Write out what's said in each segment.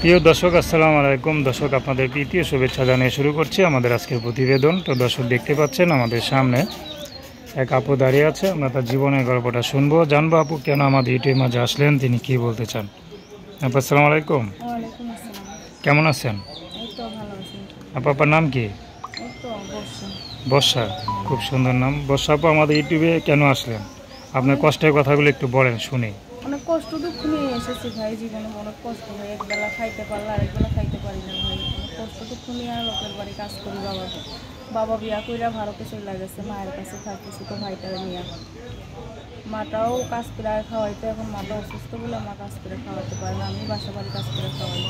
প্রিয় দর্শক, আসসালামু আলাইকুম। দর্শক, আপনাদের প্রীতি ও শুভেচ্ছা জানিয়ে শুরু করছি আমাদের আজকের প্রতিবেদন। তো দর্শক, দেখতে পাচ্ছেন আমাদের সামনে এক আপু দাঁড়িয়ে আছে। আমরা তার জীবনের গল্পটা শুনবো, জানবো আপু কেন আমাদের ইউটিউবের মাঝে আসলেন, তিনি কি বলতে চান। আপু আসসালামু আলাইকুম, ওয়ালাইকুম আসসালাম। কেমন আছেন? এই তো ভালো আছি। আপু, আপনার নাম কি? এই তো বর্ষা। বর্ষা, খুব সুন্দর নাম। বর্ষা আপু, আমাদের ইউটিউবে কেন আসলেন? আপনার অনেক কষ্টের কথাগুলো একটু বলেন শুনি। অনেক কষ্ট দুঃখ নিয়ে এসেছি ভাই, জীবনে অনেক কষ্ট হয়। একবেলা খাইতে পারলে আরেকবেলা খাইতে পারি না ভাই। অনেক কষ্ট দুঃখ নিয়ে আর লোকের বাড়ি কাজ করি। বাবা বিয়া কইরা ভারতে চলে গেছে, মায়ের কাছে থাকতেছি তো ভাইটারে নিয়ে। মাটাও কাজ করে খাওয়াইতে, এখন মাটা অসুস্থ বলে মা কাজ করে খাওয়াতে পারে না, আমি বাসা বাড়ি কাজ করে খাওয়াই।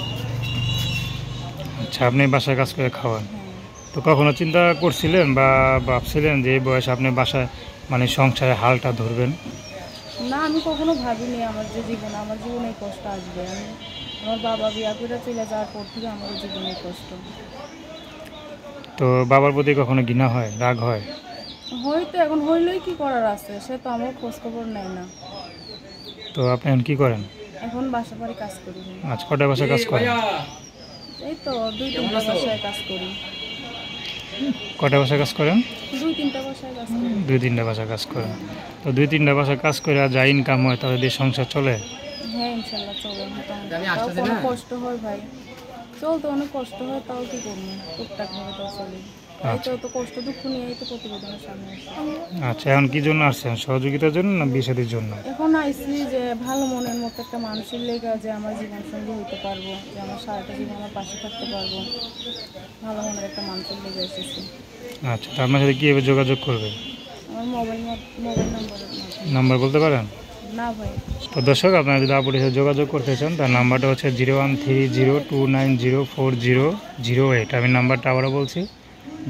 আচ্ছা, আপনি বাসায় কাজ করে খাওয়ান। হ্যাঁ, তো কখনো চিন্তা করছিলেন বা ভাবছিলেন যে এই বয়সে আপনি বাসায় মানে সংসারে হালটা ধরবেন? না আমি কখনো ভাবিনি আমার জীবনে এই কষ্ট আসবে। আমার বাবা বিয়া করে চলে যাওয়ার পর থেকে আমার জীবনে কষ্ট তো বাবার প্রতি কখনো ঘৃণা হয়, রাগ হয়? হয়তো। এখন হইলেই কি করার আছে, সে তো আমার খোঁজ খবর নেয় না। তো আপনি এখন কী করেন? এখন বাসা বাড়ি কাজ করি। আজ কটা বাসায় কাজ করেন? এই তো 2-3টা বাসায় কাজ করি। কটা বাসায় কাজ করেন? 2-3টা বাসায় কাজ করি। 2-3টা বাসায় কাজ করেন। তো 2-3টা বাসায় কাজ করে আর যা ইনকাম হয় তাদের দিয়ে সংসার চলে? হ্যাঁ ইনশাল্লাহ চলে। তাও কোনো কষ্ট হয় ভাই, চলতে অনেক কষ্ট হয়, তাও কি করবো, টুকটাক ভাবে তাও চলি। এই তো তো কষ্ট দুঃখ নিয়েই তো প্রতিবেদনের সামনে আসি। আচ্ছা, এখন কি জন্য আসছেন? সহযোগিতার জন্য না বিষাদের জন্য? এখন আইসি যে ভালো মনের মতো একটা মানুষের লেগে, যে আমার জীবন সঙ্গী হইতে পারবো, যে আমার সারাটা জীবন আমার পাশে থাকতে পারবো, ভালো মনের একটা মানুষের লেগে এসেছি। আচ্ছা, তো আপনার সাথে কীভাবে যোগাযোগ করবে? আমার মোবাইল নাম্বারের মাধ্যমে। নাম্বার বলতে পারেন? না ভাই। তো দর্শক, আপনারা যদি আপুর সাথে যোগাযোগ করতে চান তার নাম্বারটা হচ্ছে 013029040008। আমি নাম্বারটা আবারও বলছি,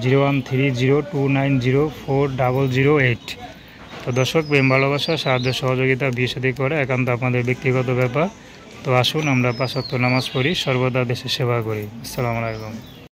013029040008। তো দর্শক, প্রেম ভালোবাসা সাহায্য সহযোগিতা বিয়ে শাদী করে একান্ত আপনাদের ব্যক্তিগত ব্যাপার। তো আসুন আমরা 5 ওয়াক্ত নামাজ পড়ি, সর্বদা দেশের সেবা করি। আসসালামু আলাইকুম।